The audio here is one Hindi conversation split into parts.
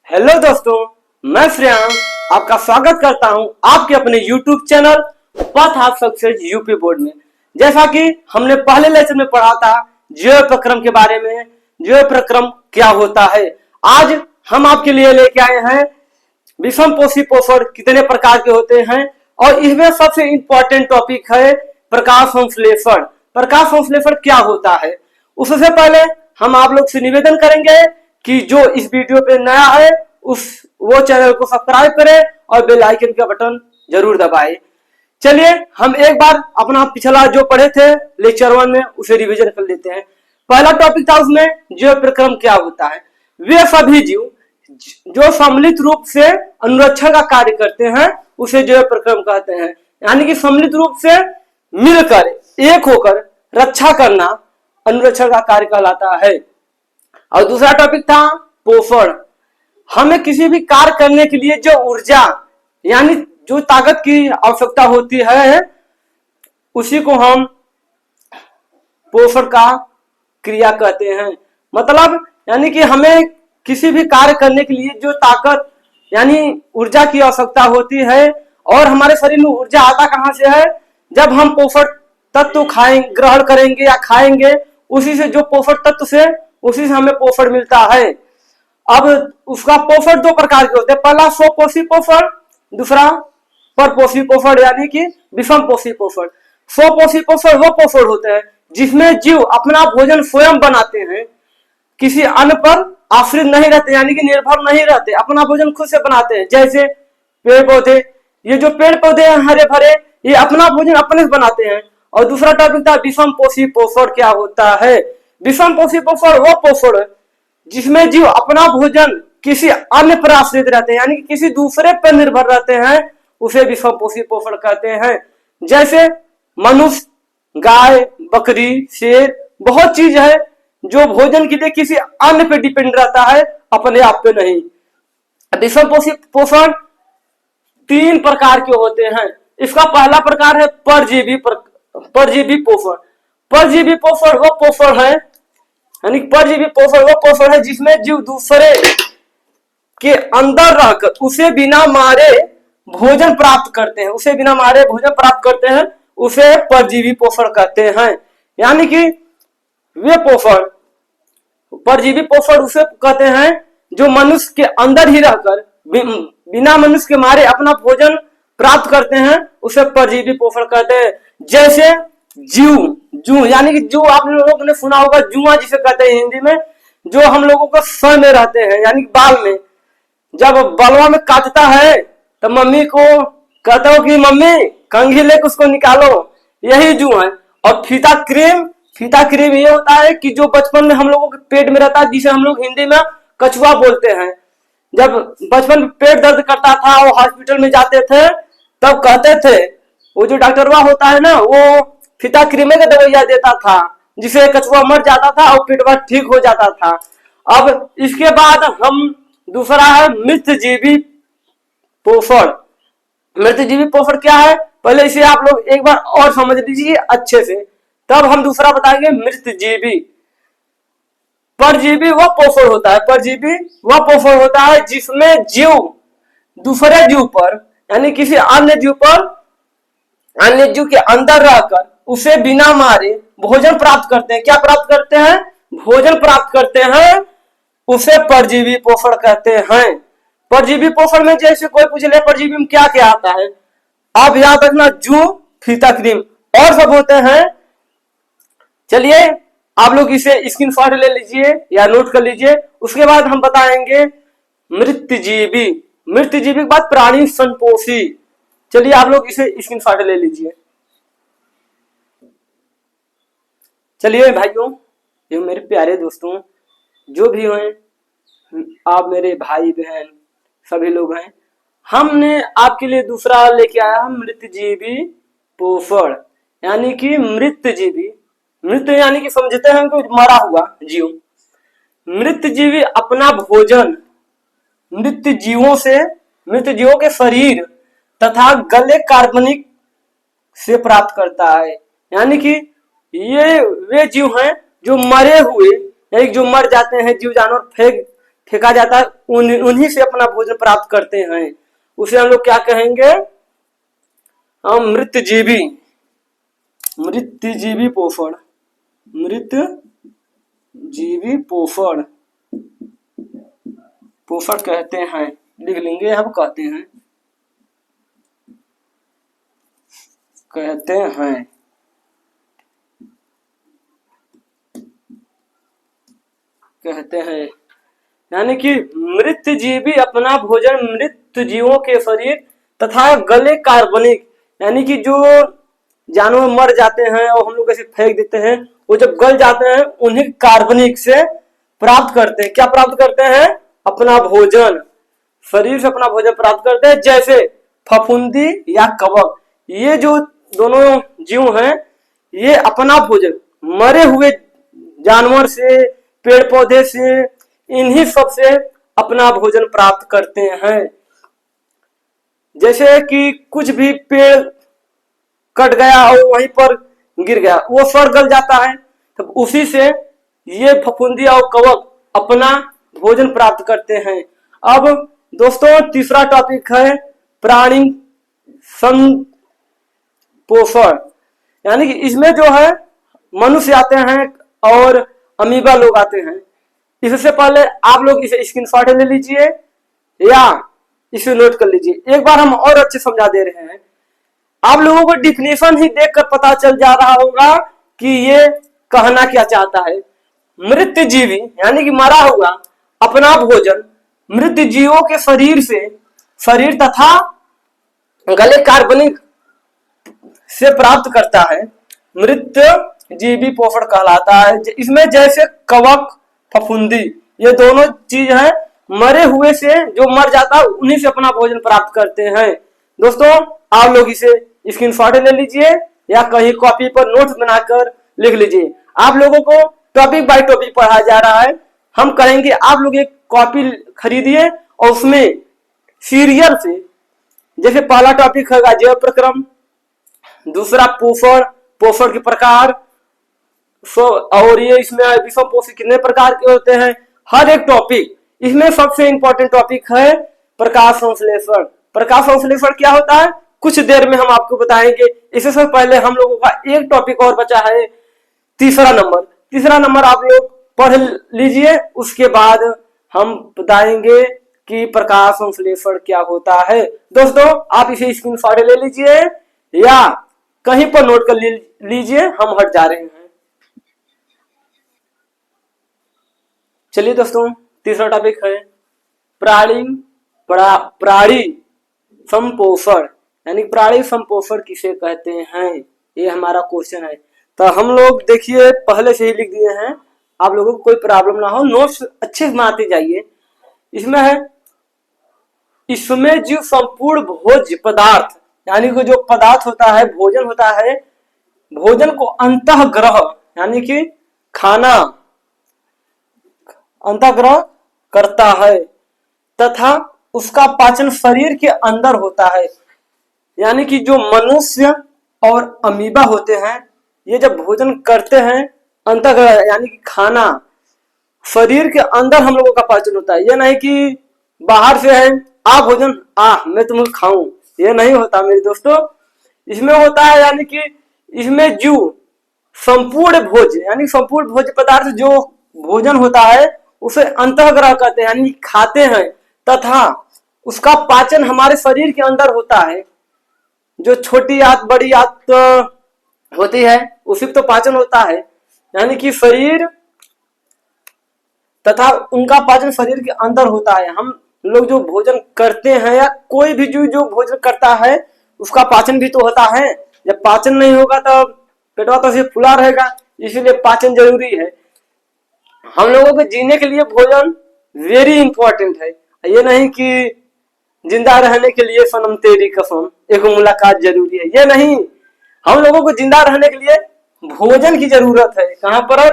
हेलो दोस्तों, मैं श्रेयांश आपका स्वागत करता हूं आपके अपने YouTube channel path of success UP board में। जैसा कि हमने पहले लेसन में पढ़ा था ज्यों प्रक्रम के बारे में, ज्यों प्रक्रम क्या होता है। आज हम आपके लिए लेके आए हैं विषम पोषी पोषण कितने प्रकार के होते हैं और इसमें सबसे इंपॉर्टेंट टॉपिक है प्रकाश संश्लेषण। प्रकाश संश्लेषण क्या होता है, उससे पहले हम आप लोग से निवेदन करेंगे कि जो इस वीडियो पे नया है वो चैनल को सब्सक्राइब करें और बेल आइकन का बटन जरूर दबाएं। चलिए हम एक बार अपना पिछला जो पढ़े थे लेक्चर 1 में उसे रिवीजन कर लेते हैं। पहला टॉपिक था उसमें जैव प्रक्रम क्या होता है। वे सभी जीव जो सम्मिलित रूप से अनुरक्षण का कार्य करते हैं उसे जैव प्रक्रम कहते हैं। यानी कि सम्मिलित रूप से मिलकर एक होकर रक्षा करना अनुरक्षण का कार्य कहलाता है। और दूसरा टॉपिक था पोषण। हमें किसी भी कार्य करने के लिए जो ऊर्जा यानी जो ताकत की आवश्यकता होती है उसी को हम पोषण का क्रिया कहते हैं। मतलब यानी कि हमें किसी भी कार्य करने के लिए जो ताकत यानी ऊर्जा की आवश्यकता होती है, और हमारे शरीर में ऊर्जा आता कहां से है, जब हम पोषण तत्व ग्रहण करेंगे या खाएंगे, उसी से जो पोषण तत्व से उसी से हमें पोषण मिलता है। अब उसका पोषण दो प्रकार के होते हैं, पहला स्वपोषी पोषण, दूसरा परपोषी पोषण यानी कि विषम पोषी पोषण। स्वपोषी पोषण वो पोषण होते हैं जिसमें जीव अपना भोजन स्वयं बनाते हैं, किसी अन्य पर आश्रित नहीं रहते यानी कि निर्भर नहीं रहते, अपना भोजन खुद से बनाते हैं। जैसे पेड़ पौधे, ये जो पेड़ पौधे हैं हरे भरे, ये अपना भोजन अपने से बनाते हैं। और दूसरा टॉपिक था विषम पोषी पोषण क्या होता है। विषम पोषी पोषण वो पोषण जिसमें जीव अपना भोजन किसी अन्य पर आश्रित रहते हैं यानी कि किसी दूसरे पर निर्भर रहते हैं, उसे विषम पोषी पोषण कहते हैं। जैसे मनुष्य, गाय, बकरी, शेर, बहुत चीज है जो भोजन के लिए किसी अन्य पे डिपेंड रहता है, अपने आप पे नहीं। विषम पोषी पोषण 3 प्रकार के होते हैं। इसका पहला प्रकार है परजीवी पोषण। परजीवी पोषण वो पोषण है यानी परजीवी पोषण वो पोषण है जिसमें जीव दूसरे के अंदर रहकर उसे बिना मारे भोजन प्राप्त करते हैं, उसे परजीवी पोषण कहते हैं। यानी कि वे पोषण परजीवी पोषण उसे कहते हैं जो मनुष्य के अंदर ही रहकर बिना मनुष्य के मारे अपना भोजन प्राप्त करते हैं, उसे परजीवी पोषण कहते हैं। जैसे जू यानी कि जू आप लोगों ने सुना होगा, जुआ जिसे कहते हैं हिंदी में, जो हम लोगों को सर में रहते हैं यानी कि बाल में। जब बलवा में काटता है तो मम्मी को कहता हो कि मम्मी कंघी लेकर उसको निकालो, यही जू है। और फीता क्रीम ये होता है कि जो बचपन में हम लोगों के पेट में रहता है, जिसे हम लोग हिंदी में कछुआ बोलते हैं। जब बचपन में पेट दर्द करता था और हॉस्पिटल में जाते थे तब कहते थे, वो जो डॉक्टरवा होता है ना, वो फीता क्रीमे का दवाइया देता था जिसे कछुआ मर जाता था और पेटवा ठीक हो जाता था। अब इसके बाद हम दूसरा है मृतजीवी पोषण। मृतजीवी पोषण क्या है, पहले इसे आप लोग एक बार और समझ लीजिए अच्छे से, तब हम दूसरा बताएंगे। मृतजीवी परजीवी वह पोषण होता है जिसमें जीव दूसरे जीव पर यानी किसी अन्य जीव के अंदर रहकर उसे बिना मारे भोजन प्राप्त करते हैं। क्या प्राप्त करते हैं? भोजन प्राप्त करते हैं, उसे परजीवी पोषण कहते हैं। परजीवी पोषण में जैसे कोई पूछ ले परजीवी में क्या क्या आता है, आप याद रखना, जू, फीता क्रीम और सब होते हैं। चलिए आप लोग इसे स्क्रीनशॉट ले लीजिए या नोट कर लीजिए। उसके बाद हम बताएंगे मृतजीवी के बाद प्राणी संपोषी। चलिए आप लोग इसे स्क्रीनशॉट ले लीजिए। चलिए भाइयों, ये मेरे प्यारे दोस्तों जो भी हैं, आप मेरे भाई बहन सभी लोग हैं, हमने आपके लिए दूसरा लेके आया है मृतजीवी पोषण। यानी कि मृत यानी कि समझते हैं कि मरा हुआ जीव। मृतजीवी अपना भोजन मृत जीवों के शरीर तथा गले कार्बनिक से प्राप्त करता है। यानी कि ये वे जीव हैं जो मरे हुए, जो मर जाते हैं जीव जानवर, फेंक फेंका जाता है, उन्हीं से अपना भोजन प्राप्त करते हैं। उसे हम लोग क्या कहेंगे? हम मृतजीवी, मृतजीवी पोषण, मृतजीवी पोषण, पोषण कहते हैं। लिख लेंगे, हम कहते हैं, कहते हैं। कहते हैं यानी कि मृतजीवी अपना भोजन मृत जीवों के शरीर तथा गले कार्बनिक, यानी कि जो जानवर मर जाते हैं और हम लोग ऐसे फेंक देते हैं, वो जब गल जाते हैं उन्हें कार्बनिक से प्राप्त करते हैं। क्या प्राप्त करते हैं? अपना भोजन, शरीर से अपना भोजन प्राप्त करते हैं, जैसे फफूंदी या कवक। ये जो दोनों जीव हैं, ये अपना भोजन मरे हुए जानवर से, पेड़ पौधे से, इन्हीं सब से अपना भोजन प्राप्त करते हैं। जैसे कि कुछ भी पेड़ कट गया और वहीं पर गिर गया, वो सड़ गल जाता है, तो उसी से ये फफूंदी और कवक अपना भोजन प्राप्त करते हैं। अब दोस्तों तीसरा टॉपिक है प्राणी संपोषण, यानी कि इसमें जो है मनुष्य आते हैं और अमीबा लोग आते हैं। इससे पहले आप लोग इसे स्क्रीनशॉट ले लीजिए या इसे नोट कर लीजिए। एक बार हम और अच्छे समझा दे रहे हैं। आप लोगों को डिफिनेशन ही देखकर पता चल जा रहा होगा कि ये कहना क्या चाहता है। मृत जीवी यानी कि मरा हुआ अपना भोजन मृत जीवों के शरीर से, शरीर तथा गले कार्बनिक से प्राप्त करता है, मृत जीवी पोषण कहलाता है। इसमें जैसे कवक, फफूंदी, ये दोनों चीज है, मरे हुए से जो मर जाता है उन्हीं से अपना भोजन प्राप्त करते हैं। दोस्तों आप लोग इसे स्क्रीनशॉट ले लीजिए या कहीं कॉपी पर नोट्स बनाकर लिख लीजिए। आप लोगों को टॉपिक बाय टॉपिक पढ़ाया जा रहा है। हम कहेंगे आप लोग एक कॉपी खरीदिए और उसमें सीरियल से, जैसे पहला टॉपिक होगा जैव प्रक्रम, दूसरा पोषण, पोषण के प्रकार, और ये इसमें विषम पोषक कितने प्रकार के होते हैं, हर एक टॉपिक। इसमें सबसे इंपॉर्टेंट टॉपिक है प्रकाश संश्लेषण। प्रकाश संश्लेषण क्या होता है कुछ देर में हम आपको बताएंगे। इससे सब पहले हम लोगों का एक टॉपिक और बचा है, तीसरा नंबर। तीसरा नंबर आप लोग पढ़ लीजिए, उसके बाद हम बताएंगे कि प्रकाश संश्लेषण क्या होता है। दोस्तों आप इसे स्क्रीनशॉट ले लीजिए या कहीं पर नोट कर लीजिए, हम हट जा रहे हैं। चलिए दोस्तों तीसरा टॉपिक है प्राणी संपोषण, यानी प्राणी संपोषण किसे कहते हैं, ये हमारा क्वेश्चन है। तो हम लोग देखिए पहले से ही लिख दिए हैं, आप लोगों को कोई प्रॉब्लम ना हो, नोट्स अच्छे से बनाते जाइए। इसमें है, इसमें जो संपूर्ण भोज्य पदार्थ, यानी कि जो पदार्थ होता है, भोजन होता है, भोजन को अंतःग्रह यानी कि खाना अंतःग्रह करता है तथा उसका पाचन शरीर के अंदर होता है। यानी कि जो मनुष्य और अमीबा होते हैं, ये जब भोजन करते हैं, अंतःग्रह यानी कि खाना शरीर के अंदर हम लोगों का पाचन होता है। ये नहीं कि बाहर से है आ भोजन मैं तुम्हें खाऊं, ये नहीं होता मेरे दोस्तों। इसमें होता है यानी कि इसमें जो संपूर्ण भोज्य यानी संपूर्ण भोज्य पदार्थ जो भोजन होता है उसे अंतःग्रह कहते हैं, यानी खाते हैं, तथा उसका पाचन हमारे शरीर के अंदर होता है। जो छोटी आंत बड़ी आंत होती है उसी तो पाचन होता है, यानी कि शरीर तथा उनका पाचन शरीर के अंदर होता है। हम लोग जो भोजन करते हैं या कोई भी जो भोजन करता है उसका पाचन भी तो होता है। जब पाचन नहीं होगा तो पेटवा तो सिर्फ फुला रहेगा, इसीलिए पाचन जरूरी है। हम लोगों को जीने के लिए भोजन वेरी इंपॉर्टेंट है। ये नहीं कि जिंदा रहने के लिए सनम तेरी कसम एक मुलाकात जरूरी है, ये नहीं। हम लोगों को जिंदा रहने के लिए भोजन की जरूरत है। कहां पर?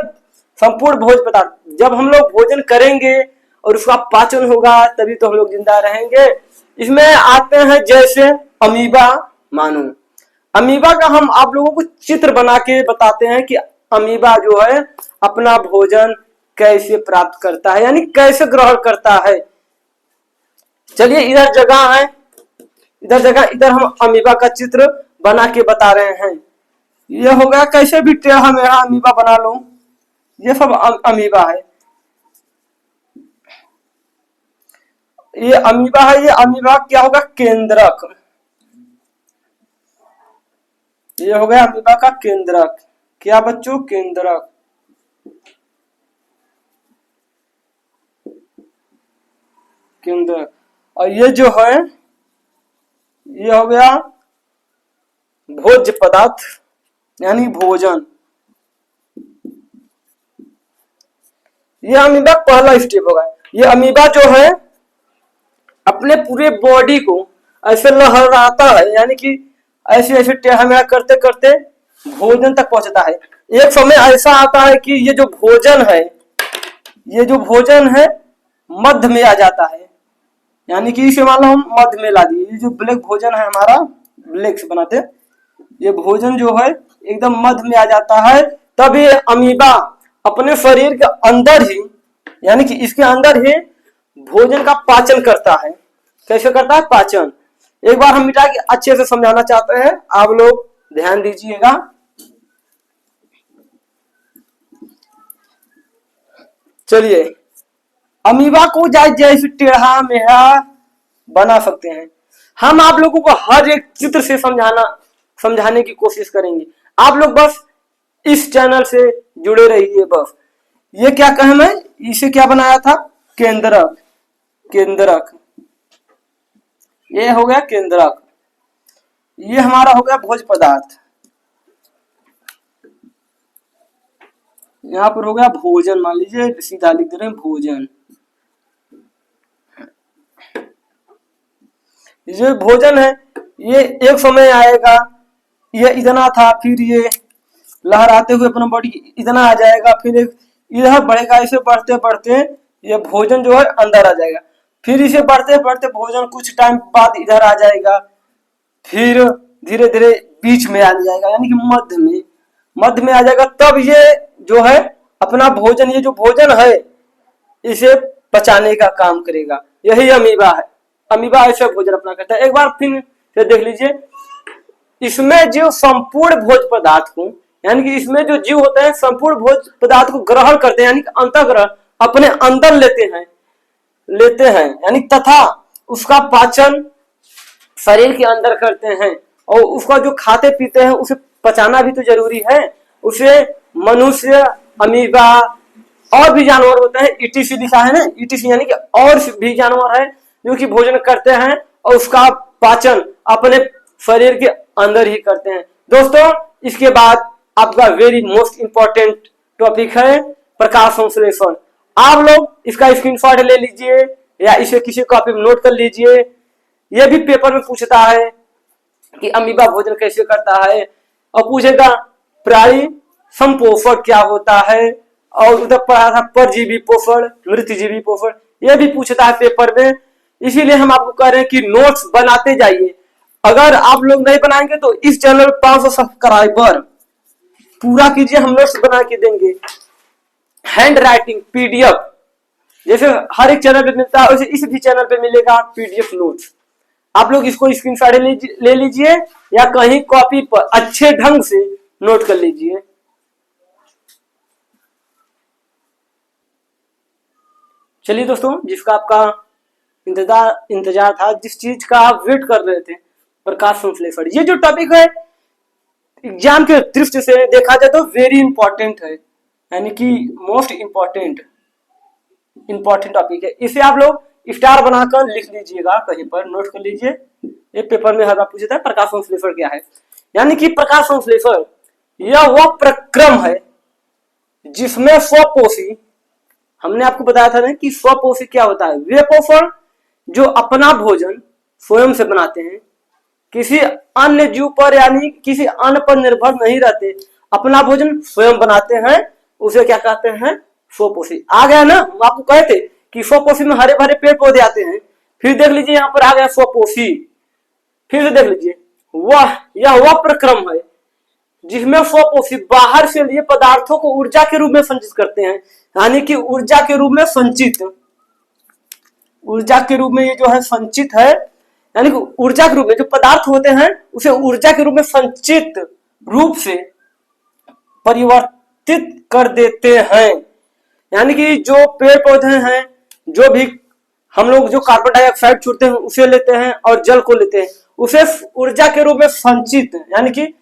संपूर्ण भोज्य पदार्थ। जब हम लोग भोजन करेंगे और उसका पाचन होगा तभी तो हम लोग जिंदा रहेंगे। इसमें आते हैं जैसे अमीबा मानो। अमीबा का हम आप लोगों को चित्र बना के बताते हैं कि अमीबा जो है अपना भोजन कैसे प्राप्त करता है, यानी कैसे ग्रहण करता है। चलिए इधर जगह है, इधर हम अमीबा का चित्र बना के बता रहे हैं। ये हो गया कैसे भी टेढ़ा मेढ़ा अमीबा बना लो, ये सब अमीबा है। ये अमीबा है, ये अमीबा क्या होगा, केंद्रक। ये हो गया अमीबा का केंद्रक। क्या बच्चों, केंद्रक। केंद्रक। और ये जो है ये हो गया भोज्य पदार्थ, यानी भोजन। ये अमीबा पहला स्टेप होगा। ये अमीबा जो है अपने पूरे बॉडी को ऐसे लहराता है, यानी कि ऐसे ऐसे टेढ़ा मेढ़ा करते करते भोजन तक पहुंचता है। एक समय ऐसा आता है कि ये जो भोजन है मध्य में आ जाता है, यानी कि इसे मान लो हम मध्य में ला दिए। ये जो ब्लैक भोजन है हमारा, ब्लैक से बनाते, ये भोजन जो है एकदम मध्य में आ जाता है। तब ये अमीबा अपने शरीर के अंदर ही, यानी कि इसके अंदर ही भोजन का पाचन करता है। कैसे करता है, पाचन। एक बार हम मिटा के अच्छे से समझाना चाहते हैं, आप लोग ध्यान दीजिएगा। चलिए अमीबा को जैसे टेढ़ा मेढ़ा बना सकते हैं हम, आप लोगों को हर एक चित्र से समझाने की कोशिश करेंगे। आप लोग बस इस चैनल से जुड़े रहिए बस। ये क्या कहें, मैं इसे क्या बनाया था, केंद्रक। केंद्रक, ये हो गया केंद्रक। ये हमारा हो गया भोज्य पदार्थ। यहां पर हो गया भोजन, मान लीजिए सीधा लिख दे रहे हैं भोजन। ये भोजन है, ये एक समय आएगा, ये इतना था, फिर ये लहराते हुए अपना बॉडी इतना आ जाएगा, फिर इधर बढ़ेगा। इसे बढ़ते बढ़ते ये भोजन जो है अंदर आ जाएगा, फिर इसे बढ़ते बढ़ते भोजन कुछ टाइम बाद इधर आ जाएगा, फिर धीरे धीरे बीच में आ जाएगा, यानी कि मध्य में आ जाएगा। तब ये जो है अपना भोजन, ये जो भोजन है इसे पचाने का काम करेगा। यही अमीबा है। अमीबा ऐसे भोजन अपना करता है। एक बार फिर से देख लीजिए, इसमें जो संपूर्ण भोज्य पदार्थ को, यानी कि इसमें जो जीव होते हैं संपूर्ण भोज्य पदार्थ को ग्रहण करते हैं, यानी कि अंतःग्रहण अपने अंदर लेते हैं, यानी तथा उसका पाचन शरीर के अंदर करते हैं। और उसका जो खाते पीते हैं उसे पचाना भी तो जरूरी है। उसे मनुष्य, अमीबा और भी जानवर होते हैं, ईटीसी लिखा है ना, ईटीसी यानी कि और भी जानवर है जो कि भोजन करते हैं और उसका पाचन अपने शरीर के अंदर ही करते हैं। दोस्तों इसके बाद आपका वेरी मोस्ट इंपॉर्टेंट टॉपिक है प्रकाश संश्लेषण। आप लोग इसका स्क्रीनशॉट ले लीजिए या इसे किसी कॉपी में नोट कर लीजिए। यह भी पेपर में पूछता है कि अमीबा भोजन कैसे करता है, और पूछेगा प्राणी संपोषण क्या होता है, और उधर पढ़ा था परजीवी पोषण, मृतजीवी पोषण, यह भी पूछता है पेपर में। इसीलिए हम आपको कह रहे हैं कि नोट्स बनाते जाइए। अगर आप लोग नहीं बनाएंगे तो इस चैनल 500 सब्सक्राइबर पूरा कीजिए, हम नोट्स बना के देंगे। हैंड राइटिंग पीडीएफ, जैसे हर एक चैनल पे मिलता है वैसे इस भी चैनल पे मिलेगा पीडीएफ नोट्स। आप लोग इसको स्क्रीनशॉट ले लीजिए या कहीं कॉपी पर अच्छे ढंग से नोट कर लीजिए। चलिए दोस्तों, जिसका आपका इंतजार था, जिस चीज का आप वेट कर रहे थे, प्रकाश संश्लेषण, ये जो टॉपिक है एग्जाम के दृष्टि से देखा जाए तो वेरी इंपॉर्टेंट है, यानी कि मोस्ट इंपॉर्टेंट टॉपिक है। इसे आप लोग स्टार बनाकर लिख लीजिएगा, कहीं पर नोट कर लीजिए। ये पेपर में हर बार पूछता है प्रकाश संश्लेषण क्या है। यानी कि प्रकाश संश्लेषण यह वह प्रक्रम है जिसमें स्वपोषी, हमने आपको बताया था ना कि स्वपोषी क्या होता है, वे पोषण जो अपना भोजन स्वयं से बनाते हैं, किसी अन्य जीव पर यानी किसी अन्य पर निर्भर नहीं रहते, अपना भोजन स्वयं बनाते हैं, उसे क्या कहते हैं, स्वपोषी। आ गया ना, हम आपको कहे थे कि स्वपोषी में हरे भरे पेड़ पौधे आते हैं। फिर देख लीजिए यहाँ पर आ गया स्वपोषी, फिर से देख लीजिए, यह वह प्रक्रम है जिसमें स्वपोषी बाहर से लिए पदार्थों को ऊर्जा के रूप में संचित करते हैं, यानी कि ऊर्जा के रूप में संचित, ऊर्जा के रूप में ये जो है संचित है, यानी कि ऊर्जा के रूप में जो पदार्थ होते हैं उसे ऊर्जा के रूप में संचित रूप से परिवर्तित कर देते हैं। यानी कि जो पेड़ पौधे हैं, जो भी हम लोग जो कार्बन डाइऑक्साइड छोड़ते हैं उसे लेते हैं और जल को लेते हैं, उसे ऊर्जा के रूप में संचित, यानी कि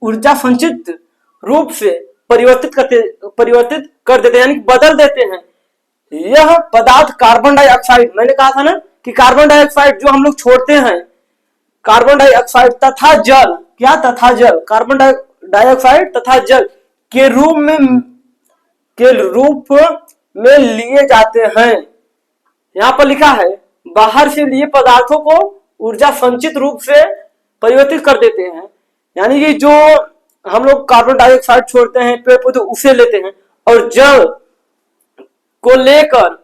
ऊर्जा संचित रूप से परिवर्तित कर देते हैं, यानी बदल देते हैं। यह पदार्थ कार्बन डाइऑक्साइड, मैंने कहा था ना कि कार्बन डाइऑक्साइड जो हम लोग छोड़ते हैं, कार्बन डाइऑक्साइड तथा जल, क्या तथा जल, कार्बन डाइऑक्साइड तथा जल के रूप में लिए जाते हैं। यहां पर लिखा है बाहर से लिए पदार्थों को ऊर्जा संचित रूप से परिवर्तित कर देते हैं, यानी कि जो हम लोग कार्बन डाइऑक्साइड छोड़ते हैं पेड़ पौधे उसे लेते हैं और जल को लेकर,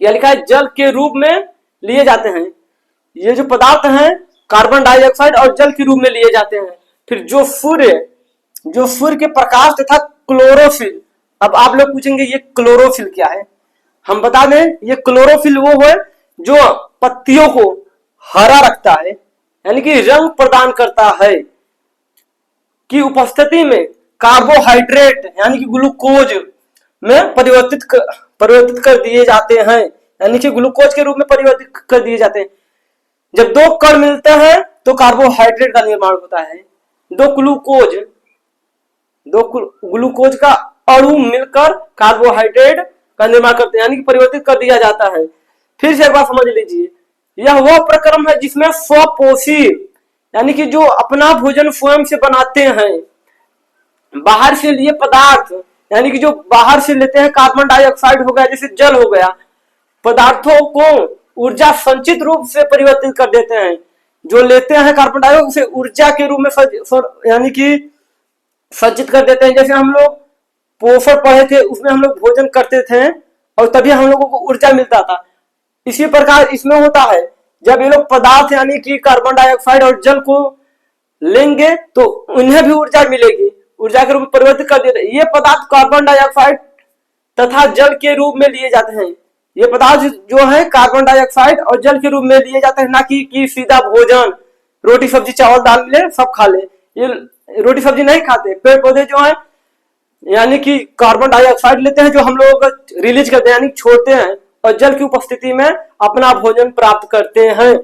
यह लिखा है जल के रूप में लिए जाते हैं। ये जो पदार्थ हैं कार्बन डाइऑक्साइड और जल के रूप में लिए जाते हैं। फिर जो सूर्य के प्रकाश तथा क्लोरोफिल, अब आप लोग पूछेंगे ये क्लोरोफिल क्या है, हम बता दें ये क्लोरोफिल वो है जो पत्तियों को हरा रखता है, यानी कि रंग प्रदान करता है, की उपस्थिति में कार्बोहाइड्रेट यानी कि ग्लूकोज में परिवर्तित कर दिए जाते हैं, यानी कि ग्लूकोज के रूप में परिवर्तित कर दिए जाते हैं। जब दो कण मिलते हैं तो कार्बोहाइड्रेट का निर्माण होता है। दो ग्लूकोज का अणु मिलकर कार्बोहाइड्रेट का निर्माण करते हैं, यानी कि परिवर्तित कर दिया जाता है। फिर से एक बार समझ लीजिए, यह वह प्रक्रम है जिसमें स्वपोषी यानी कि जो अपना भोजन स्वयं से बनाते हैं, बाहर से लिए पदार्थ यानी कि जो बाहर से लेते हैं, कार्बन डाइऑक्साइड हो गया जैसे जल हो गया, पदार्थों को ऊर्जा संचित रूप से परिवर्तित कर देते हैं। जो लेते हैं कार्बन डाइऑक्साइड उसे ऊर्जा के रूप में यानी कि संचित कर देते हैं। जैसे हम लोग पोषण पढ़े थे उसमें हम लोग भोजन करते थे और तभी हम लोगों को ऊर्जा मिलता था। इसी प्रकार इसमें होता है, जब ये लोग पदार्थ यानी कि कार्बन डाइऑक्साइड और जल को लेंगे तो उन्हें भी ऊर्जा मिलेगी, ऊर्जा के रूप में परिवर्तित कर देते हैं। ये पदार्थ कार्बन डाइऑक्साइड तथा जल के रूप में लिए जाते हैं। ये पदार्थ जो है कार्बन डाइऑक्साइड और जल के रूप में लिए जाते हैं, ना कि सीधा भोजन रोटी सब्जी चावल दाल मिले सब खा ले। ये रोटी सब्जी नहीं खाते, पेड़ पौधे जो है यानी कि कार्बन डाइऑक्साइड लेते हैं जो हम लोग रिलीज करते हैं यानी छोड़ते हैं और जल की उपस्थिति में अपना भोजन प्राप्त करते हैं।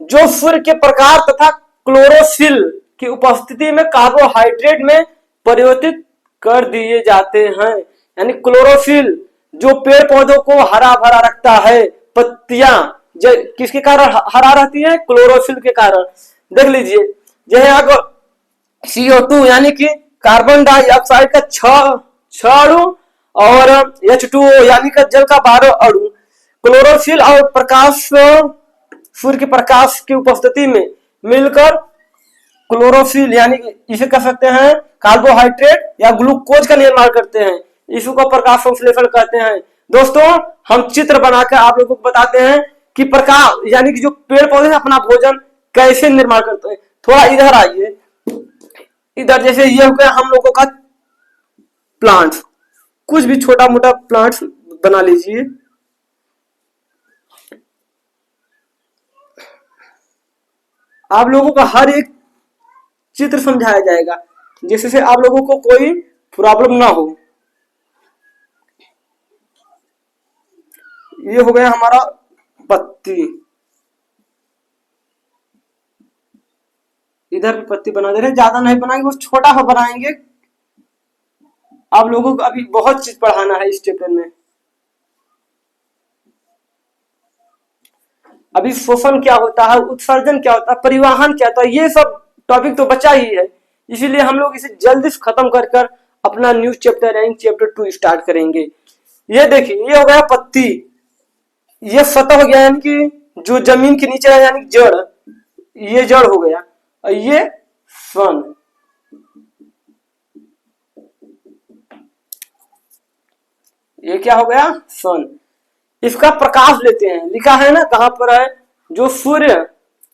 जो सूर्य के प्रकाश तथा क्लोरोफिल की उपस्थिति में कार्बोहाइड्रेट में परिवर्तित कर दिए जाते हैं, यानी क्लोरोफिल जो पेड़ पौधों को हरा भरा रखता है, पत्तियां किसके कारण हरा रहती है, क्लोरोफिल के कारण। देख लीजिए जैसे CO2 यानी कि कार्बन डाइऑक्साइड का 6 अणु और H2O यानी कि जल का 12 अणु, क्लोरोफिल और प्रकाश सूर्य के प्रकाश की उपस्थिति में मिलकर क्लोरोफिल यानी कि इसे कह सकते हैं कार्बोहाइड्रेट या ग्लूकोज का निर्माण करते हैं। इसी को प्रकाश संश्लेषण कहते हैं। दोस्तों हम चित्र बनाकर आप लोगों को बताते हैं कि प्रकाश यानी कि जो पेड़ पौधे अपना भोजन कैसे निर्माण करते हैं। थोड़ा इधर आइए, इधर जैसे ये हो गया हम लोगों का प्लांट्स, कुछ भी छोटा मोटा प्लांट्स बना लीजिए। आप लोगों का हर एक चित्र समझाया जाएगा जिससे आप लोगों को कोई प्रॉब्लम ना हो। ये हो गया हमारा पत्ती, इधर भी पत्ती बना दे रहे हैं, ज्यादा नहीं बनाएंगे, बस छोटा सा बनाएंगे। आप लोगों को अभी बहुत चीज पढ़ाना है इस चैप्टर में। अभी शोषण क्या होता है, उत्सर्जन क्या होता है, परिवहन क्या होता है, ये सब टॉपिक तो बचा ही है। इसीलिए हम लोग इसे जल्दी से खत्म कर अपना न्यू चैप्टर यानी चैप्टर 2 स्टार्ट करेंगे। ये देखिए ये हो गया पत्ती, ये सतह हो गया यानी कि जो जमीन के नीचे है यानी जड़, ये जड़ हो गया, और ये सन, ये क्या हो गया सन। इसका प्रकाश लेते हैं, लिखा है ना कहां पर है, जो सूर्य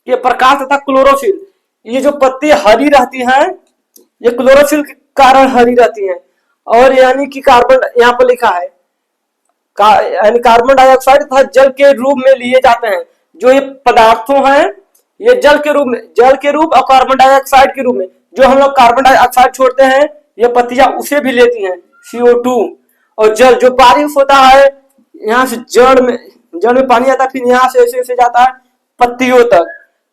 के प्रकाश तथा क्लोरोफिल, ये जो पत्ती हरी रहती है ये क्लोरोफिल के कारण हरी रहती हैं। और यानी कि कार्बन यहाँ पर लिखा है यानी कार्बन डाइऑक्साइड तथा जल के रूप में लिए जाते हैं। जो ये पदार्थों हैं ये जल के रूप और कार्बन डाइऑक्साइड के रूप में, जो हम लोग कार्बन डाइऑक्साइड छोड़ते हैं ये पत्तियां उसे भी लेती हैं CO2। और जल जो बारिश होता है यहाँ से जड़ में पानी आता है, फिर यहाँ से ऐसे ऐसे जाता है पत्तियों तक,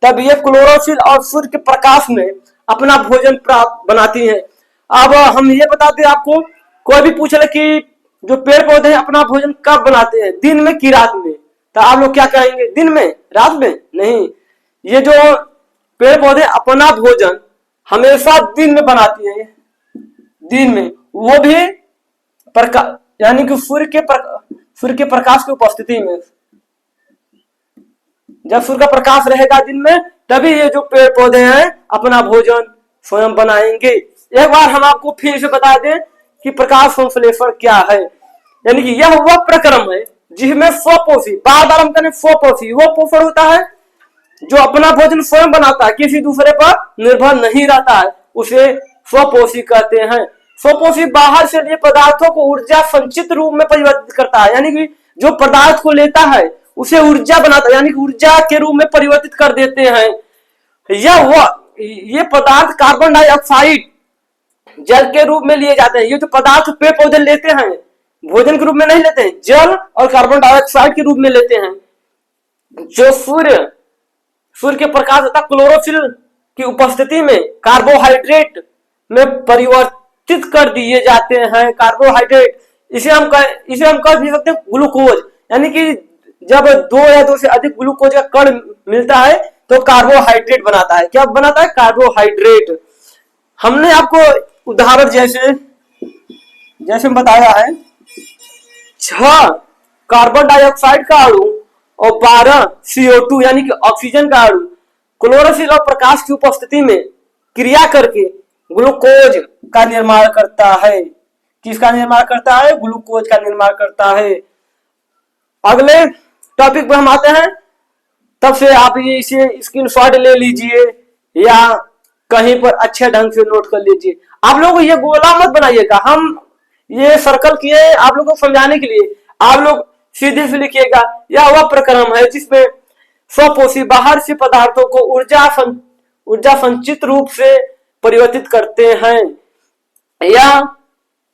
तब ये क्लोरोफिल और सूर्य के प्रकाश में अपना भोजन प्राप्त बनाती हैं। अब हम ये बता दें आपको, कोई भी पूछ ले कि जो पेड़ पौधे अपना भोजन कब बनाते हैं, दिन में कि रात में, तो आप लोग क्या कहेंगे, दिन में, रात में? नहीं, ये जो पेड़ पौधे अपना भोजन हमेशा दिन में बनाती हैं, दिन में, वो भी प्रकाश यानी कि सूर्य के प्रकाश की उपस्थिति में। जब सूर्य का प्रकाश रहेगा दिन में तभी ये जो पेड़ पौधे हैं अपना भोजन स्वयं बनाएंगे। एक बार हम आपको फिर से बता दें कि प्रकाश संश्लेषण क्या है। यानी कि यह वह प्रक्रम है जिसमें स्वपोषी, बार बार हम कहें स्वपोषी, वो पोषण होता है जो अपना भोजन स्वयं बनाता है, किसी दूसरे पर निर्भर नहीं रहता है, उसे स्वपोषी कहते हैं। स्वपोषी बाहर से लिए पदार्थों को ऊर्जा संचित रूप में परिवर्तित करता है, यानी कि जो पदार्थ को लेता है उसे ऊर्जा बनाता है, यानी कि ऊर्जा के रूप में परिवर्तित कर देते हैं। ये पदार्थ कार्बन डाइऑक्साइड जल के रूप में लिए जाते हैं। ये जो पदार्थ पेड़ पौधे लेते हैं भोजन के रूप में नहीं लेते हैं, जल और कार्बन डाइऑक्साइड के रूप में लेते हैं। जो सूर्य के प्रकाश तथा क्लोरोफिल की उपस्थिति में कार्बोहाइड्रेट में परिवर्तित कर दिए जाते हैं। कार्बोहाइड्रेट इसे हम कह भी सकते हैं ग्लूकोज, यानी कि जब 2 या 2 से अधिक ग्लूकोज का कण मिलता है तो कार्बोहाइड्रेट बनाता है। क्या बनाता है? कार्बोहाइड्रेट। हमने आपको उदाहरण जैसे बताया है, 6 कार्बन डाइऑक्साइड का अणु और 12 CO2 यानी कि ऑक्सीजन का अणु क्लोरोफिल और प्रकाश की उपस्थिति में क्रिया करके ग्लूकोज का निर्माण करता है। किसका निर्माण करता है? ग्लूकोज का निर्माण करता है। अगले टॉपिक पर हम आते हैं, तब से आप ये इसे स्क्रीनशॉट ले लीजिए या कहीं पर अच्छे ढंग से नोट कर लीजिए। आप लोग ये गोला मत बनाइएगा, हम ये सर्कल किए आप लोगों को समझाने के लिए, आप लोग सीधे से लिखिएगा। यह वह प्रक्रम है जिसमें स्वपोषी बाहर से पदार्थों को ऊर्जा संचित रूप से परिवर्तित करते हैं। यह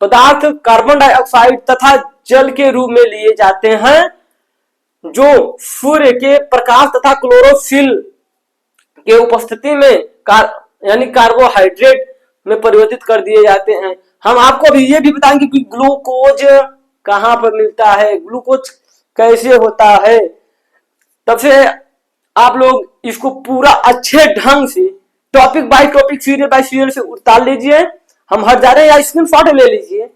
पदार्थ कार्बन डाइऑक्साइड तथा जल के रूप में लिए जाते हैं, जो सूर्य के प्रकाश तथा क्लोरोफिल के उपस्थिति में यानी कार्बोहाइड्रेट में परिवर्तित कर दिए जाते हैं। हम आपको भी ये भी बताएंगे कि ग्लूकोज कहां पर मिलता है, ग्लूकोज कैसे होता है। तब से आप लोग इसको पूरा अच्छे ढंग से topic by topic, serial bye serial से उतार लीजिए। हम हट जा रहे हैं या स्क्रीनशॉट ले लीजिए,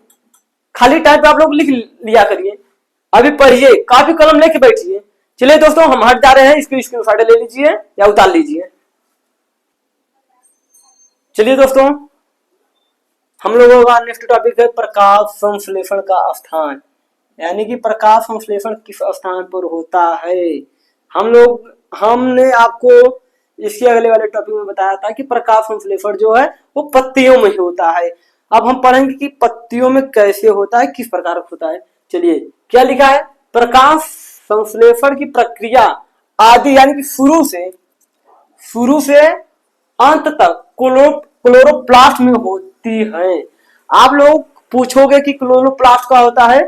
खाली टाइम पे आप लोग लिख लिया करिए। अभी पढ़िए, कॉपी कलम लेके बैठिए। चलिए दोस्तों, हम हट जा रहे हैं, इसकी स्क्रीनशॉट ले लीजिए या उतार लीजिए। चलिए दोस्तों, हम लोगों का नेक्स्ट टॉपिक है प्रकाश संश्लेषण का स्थान, यानी कि प्रकाश संश्लेषण किस स्थान पर होता है। हमने आपको इसके अगले वाले टॉपिक में बताया था कि प्रकाश संश्लेषण जो है वो पत्तियों में ही होता है। अब हम पढ़ेंगे कि पत्तियों में कैसे होता है, किस प्रकार होता है। चलिए, क्या लिखा है? प्रकाश संश्लेषण की प्रक्रिया आदि यानी कि शुरू से अंत तक क्लोरोप्लास्ट में होती है। आप लोग पूछोगे कि क्लोरोप्लास्ट क्या होता है?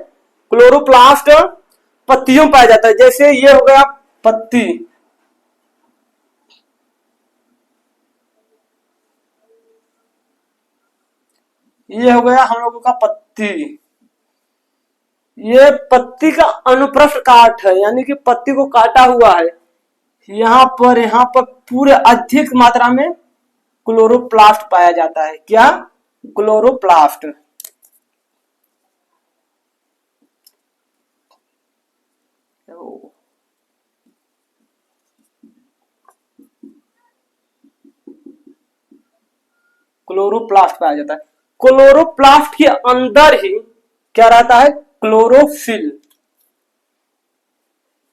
क्लोरोप्लास्ट पत्तियों में पाया जाता है। जैसे ये हो गया पत्ती, ये हो गया हम लोगों का पत्ती। ये पत्ती का अनुप्रस्थ काट है, यानी कि पत्ती को काटा हुआ है। यहाँ पर पूरे अधिक मात्रा में क्लोरोप्लास्ट पाया जाता है। क्या? क्लोरोप्लास्ट। क्लोरोप्लास्ट पाया जाता है। क्लोरोप्लास्ट के अंदर ही क्या रहता है? क्लोरोफिल।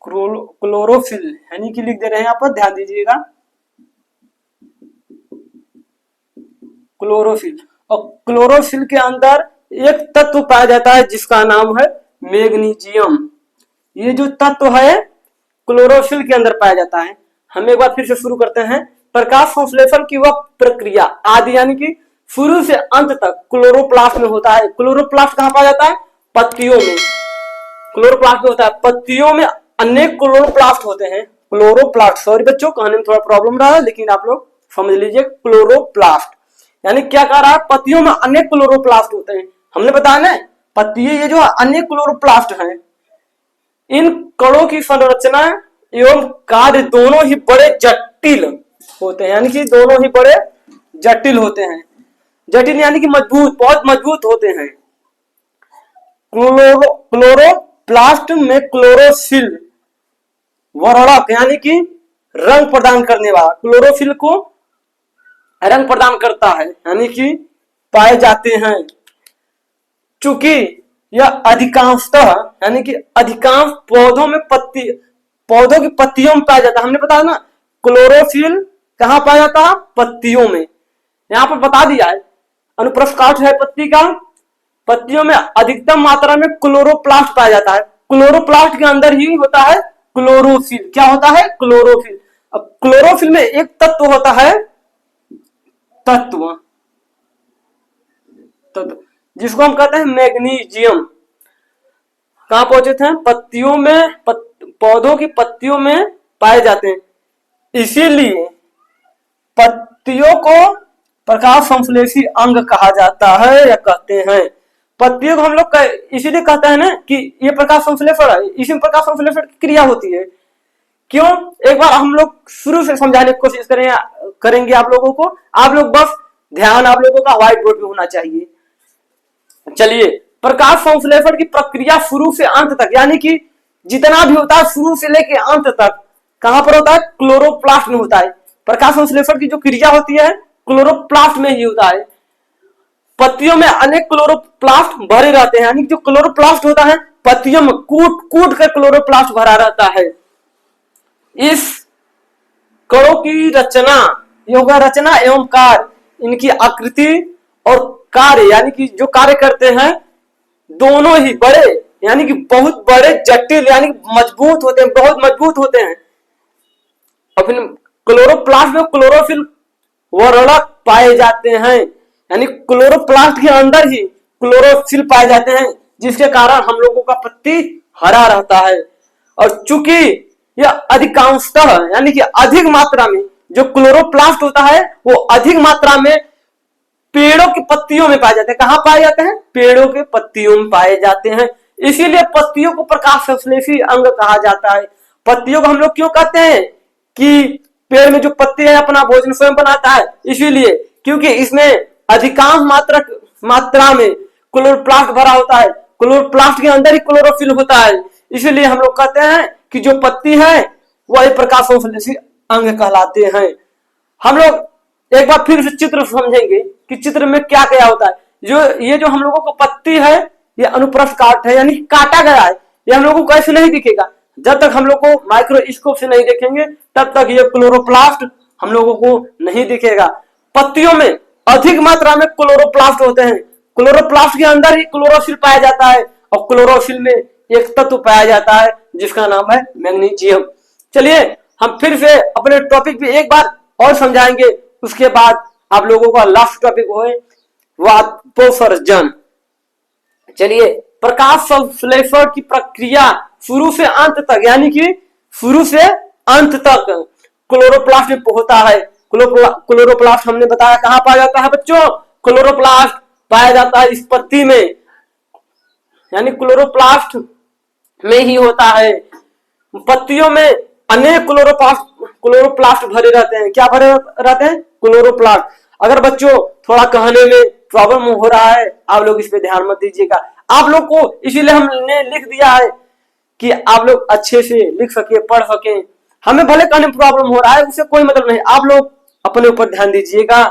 क्लोरोफिल यानी कि लिख दे रहे हैं, यहाँ पर ध्यान दीजिएगा। क्लोरोफिल। और क्लोरोफिल के अंदर एक तत्व पाया जाता है जिसका नाम है मैग्नीशियम। ये जो तत्व है क्लोरोफिल के अंदर पाया जाता है। हम एक बार फिर से शुरू करते हैं। प्रकाश संश्लेषण की वह प्रक्रिया आदि यानी कि शुरू से अंत तक क्लोरोप्लास्ट में होता है। क्लोरोप्लास्ट कहां पाया जाता है? पत्तियों में। क्लोरोप्लास्ट में होता है, पत्तियों में अनेक क्लोरोप्लास्ट होते हैं। क्लोरोप्लास्ट, सॉरी बच्चों कहने में थोड़ा प्रॉब्लम रहा है, लेकिन आप लोग समझ लीजिए। क्लोरोप्लास्ट यानी क्या कह रहा है? पत्तियों में अनेक क्लोरोप्लास्ट होते हैं। हमने बताया ना, पत्तियां ये जो अनेक क्लोरोप्लास्ट हैं, इन कणों की संरचना एवं कार्य दोनों ही बड़े जटिल होते हैं। यानी कि दोनों ही बड़े जटिल होते हैं। जटिल यानी कि मजबूत, बहुत मजबूत होते हैं। क्लोरोप्लास्ट में क्लोरोफिल वर्णक यानी कि रंग प्रदान करने वाला, क्लोरोफिल को रंग प्रदान करता है, यानी कि पाए जाते हैं। चूंकि यह अधिकांशतः यानी कि अधिकांश पौधों में पौधों की पत्तियों में पाया जाता है। हमने बताया ना, क्लोरोफिल कहां पाया जाता है? पत्तियों में। यहां पर बता दिया है, अनुप्रस्थ काट है पत्ती का, पत्तियों में अधिकतम मात्रा में क्लोरोप्लास्ट पाया जाता है। क्लोरोप्लास्ट के अंदर ही होता है क्लोरोफिल। क्या होता है? क्लोरोफिल। अब क्लोरोफिल में एक तत्व होता है, तत्व जिसको हम कहते हैं मैग्नीशियम। कहां पहुंचे थे? पत्तियों में, पौधों की पत्तियों में पाए जाते हैं। इसीलिए पत्तियों को प्रकाश संश्लेषी अंग कहा जाता है या कहते हैं। पत्तियों को हम लोग इसीलिए कहते हैं ना कि ये प्रकाश संश्लेषण है, इसी में प्रकाश संश्लेषण की क्रिया होती है। क्यों? एक बार हम लोग शुरू से समझाने की कोशिश करेंगे आप लोगों को। आप लोग बस ध्यान आप लोगों का व्हाइट बोर्ड पे होना चाहिए। चलिए, प्रकाश संश्लेषण की प्रक्रिया शुरू से अंत तक, यानी कि जितना भी होता है शुरू से लेके अंत तक कहां पर होता है? क्लोरोप्लास्ट में होता है। प्रकाश संश्लेषण की जो क्रिया होती है क्लोरोप्लास्ट में ही होता है। पत्तियों में अनेक क्लोरोप्लास्ट भरे रहते हैं, यानी जो क्लोरोप्लास्ट होता है पत्तियों में कूट कूट कर क्लोरोप्लास्ट भरा रहता है। इस कणों की रचना, योगा रचना एवं कार्य, इनकी आकृति और कार्य यानी कि जो कार्य करते हैं दोनों ही बड़े यानी कि बहुत बड़े जटिल यानी मजबूत होते हैं, बहुत मजबूत होते हैं। और फिर क्लोरोप्लास्ट में क्लोरोफिल वर्णक पाए जाते हैं, यानी क्लोरोप्लास्ट के अंदर ही क्लोरोफिल पाए जाते हैं, जिसके कारण हम लोगों का पत्ती हरा रहता है। और चूंकि यह अधिकांशतः यानी कि अधिक मात्रा में जो क्लोरोप्लास्ट होता है वो अधिक मात्रा में पेड़ों की पत्तियों में पाए जाते हैं। कहां पाए जाते हैं? पेड़ों के पत्तियों में पाए जाते हैं। इसीलिए पत्तियों को प्रकाश संश्लेषी अंग कहा जाता है। पत्तियों को हम लोग क्यों कहते हैं कि पेड़ में जो पत्ती है अपना भोजन स्वयं बनाता है? इसीलिए क्योंकि इसमें अधिकांश मात्रा में क्लोरोप्लास्ट भरा होता है। क्लोरोप्लास्ट के अंदर ही क्लोरोफिल होता है। इसीलिए हम लोग कहते हैं कि जो पत्ती है वही प्रकाश संश्लेषी अंग कहलाते हैं। हम लोग एक बार फिर से चित्र समझेंगे कि चित्र में क्या क्या होता है। ये जो हम लोगों को पत्ती है ये अनुप्रस्थ काट है, यानी काटा गया है। ये हम लोगों को ऐसे नहीं दिखेगा जब तक हम लोग को माइक्रोस्कोप से नहीं देखेंगे, तब तक ये क्लोरोप्लास्ट हम लोगों को नहीं दिखेगा। पत्तियों में अधिक मात्रा में क्लोरोप्लास्ट होते हैं। क्लोरोप्लास्ट के अंदर ही क्लोरोफिल पाया जाता है और क्लोरोफिल में एक तत्व पाया जाता है जिसका नाम है मैग्नीशियम। चलिए हम फिर से अपने टॉपिक पे एक बार और समझाएंगे, उसके बाद आप लोगों का लास्ट टॉपिक है वाष्पोत्सर्जन। चलिए, प्रकाश संश्लेषण की प्रक्रिया शुरू से अंत तक यानी कि शुरू से अंत तक क्लोरोप्लास्ट में होता है। क्लोरोप्लास्ट हमने बताया कहां पाया जाता है बच्चों? क्लोरोप्लास्ट पाया जाता है इस पत्ती में, यानी क्लोरोप्लास्ट में ही होता है। पत्तियों में अनेक क्लोरोप्लास्ट भरे रहते हैं। क्या भरे रहते हैं? क्लोरोप्लास्ट। अगर बच्चों थोड़ा कहने में प्रॉब्लम हो रहा है, आप लोग इस पे ध्यान मत दीजिएगा। आप लोग को इसीलिए हमने लिख दिया है कि आप लोग अच्छे से लिख सके, पढ़ सके। हमें भले कहने में प्रॉब्लम हो रहा है, उससे कोई मतलब नहीं, आप लोग अपने ऊपर ध्यान दीजिएगा।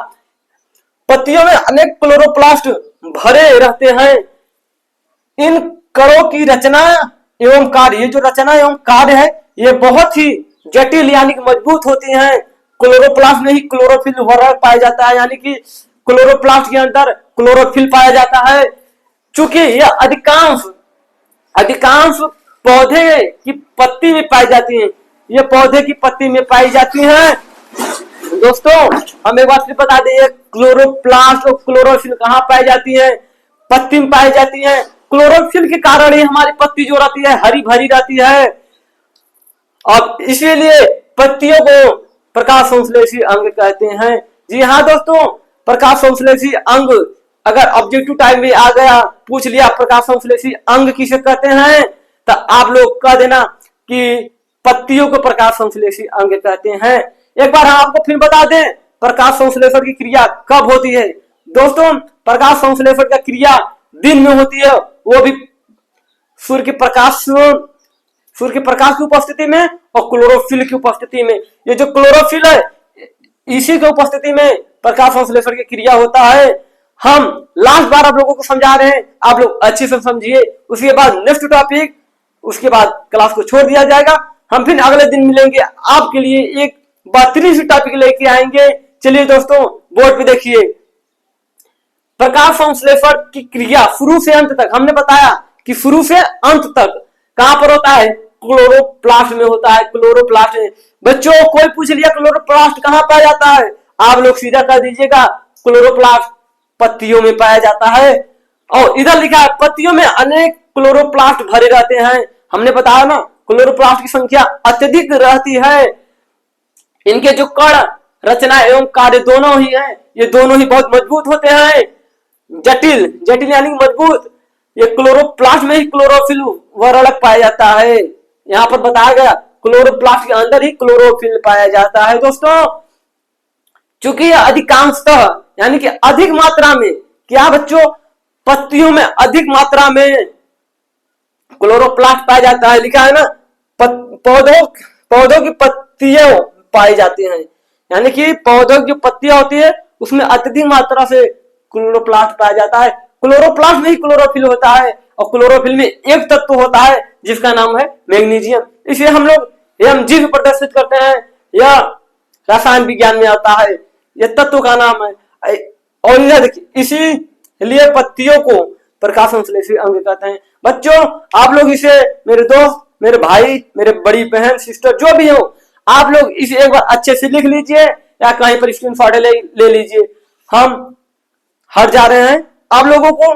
पत्तियों में अनेक क्लोरोप्लास्ट भरे रहते हैं। इन कणों की रचना एवं कार्य, ये जो रचना एवं कार्य है ये बहुत ही जटिल यानी कि मजबूत होती हैं। क्लोरोप्लास्ट में ही क्लोरोफिल वर्णक पाया जाता है, यानी कि क्लोरोप्लास्ट के अंदर क्लोरोफिल पाया जाता है। चूंकि यह अधिकांश पौधे की पत्ती में पाई जाती है, ये पौधे की पत्ती में पाई जाती है। दोस्तों हम एक बात फिर बता दें, क्लोरोप्लास्ट और क्लोरोफिल कहाँ पाई जाती है? पत्ती में पाई जाती है। क्लोरोफिल के कारण ही हमारी पत्ती जो रहती है हरी भरी रहती है, और इसीलिए पत्तियों को प्रकाश संश्लेषी अंग कहते हैं। जी हाँ दोस्तों, प्रकाश संश्लेषी अंग अगर ऑब्जेक्टिव टाइम में आ गया, पूछ लिया प्रकाश संश्लेषी अंग किसे कहते हैं, तो आप लोग कह देना कि पत्तियों को प्रकाश संश्लेषी अंग कहते हैं। एक बार हम आपको फिर बता दें प्रकाश संश्लेषण की क्रिया कब होती है। दोस्तों प्रकाश संश्लेषण की क्रिया दिन में होती है, वो भी सूर्य के प्रकाश की उपस्थिति में और क्लोरोफिल की उपस्थिति में। ये जो क्लोरोफिल है इसी की उपस्थिति में प्रकाश संश्लेषण की क्रिया होता है। हम लास्ट बार आप लोगों को समझा रहे हैं, आप लोग अच्छे से समझिए। उसके बाद नेक्स्ट टॉपिक, उसके बाद क्लास को छोड़ दिया जाएगा। हम फिर अगले दिन मिलेंगे, आपके लिए एक बेहतरीन सी टॉपिक लेके आएंगे। चलिए दोस्तों बोर्ड पे देखिए, प्रकाश संश्लेषण की क्रिया शुरू से अंत तक, हमने बताया कि शुरू से अंत तक कहां पर होता है? क्लोरोप्लास्ट में होता है। क्लोरोप्लास्ट में बच्चों कोई पूछ लिया क्लोरोप्लास्ट कहां पाया जाता है, आप लोग सीधा कर दीजिएगा क्लोरोप्लास्ट पत्तियों में पाया जाता है। और इधर लिखा है पत्तियों में अनेक क्लोरोप्लास्ट भरे रहते हैं। हमने बताया ना क्लोरोप्लास्ट की संख्या अत्यधिक रहती है। इनके जो कण रचना एवं कार्य दोनों ही है, ये दोनों ही बहुत मजबूत होते हैं। जटिल यानी मजबूत। ये क्लोरोप्लास्ट में ही क्लोरोफिल वर्णक पाया जाता है। यहाँ पर बताया गया क्लोरोप्लास्ट के अंदर ही क्लोरोफिल पाया जाता है। दोस्तों चूंकि अधिकांशतः यानी कि अधिक मात्रा में, क्या बच्चों, पत्तियों में अधिक मात्रा में क्लोरोप्लास्ट पाया जाता है। लिखा है ना पौधों की पत्तियां पाई जाती हैं, यानी कि पौधों की पत्तियां होती है उसमें अत्यधिक मात्रा से क्लोरोप्लास्ट पाया जाता है। क्लोरोप्लास्ट में ही क्लोरोफिल होता है, और क्लोरोफिल में एक तत्व होता है जिसका नाम है मैग्नीशियम। इसलिए हम लोग जीव प्रदर्शित करते हैं, यह रसायन विज्ञान में आता है, यह तत्व का नाम है। और यह देखिए इसीलिए पत्तियों को प्रकाश संश्लेषी अंग कहते हैं। बच्चों आप लोग इसे, मेरे दोस्त, मेरे भाई, मेरे बड़ी बहन, सिस्टर जो भी हो, आप लोग इसे एक बार अच्छे से लिख लीजिए या कहीं पर स्क्रीनशॉट ले लीजिए। हम हट जा रहे हैं, आप लोगों को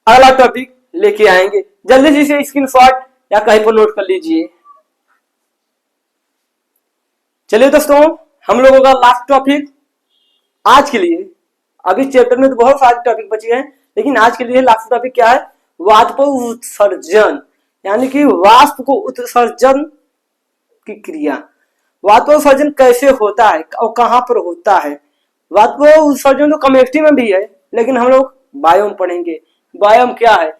अगला टॉपिक लेके आएंगे। जल्दी से स्क्रीनशॉट या कहीं पर नोट कर लीजिए। चलिए दोस्तों हम लोगों का लास्ट टॉपिक आज के लिए, अभी चैप्टर में तो बहुत सारे टॉपिक बचे हैं, लेकिन आज के लिए लास्ट टॉपिक क्या है? वाष्प उत्सर्जन, यानी कि वाष्प को उत्सर्जन की क्रिया। वाष्प उत्सर्जन कैसे होता है और कहां पर होता है? वाष्प उत्सर्जन तो केमिस्ट्री में भी है, लेकिन हम लोग बायो में पढ़ेंगे। बायो में क्या है?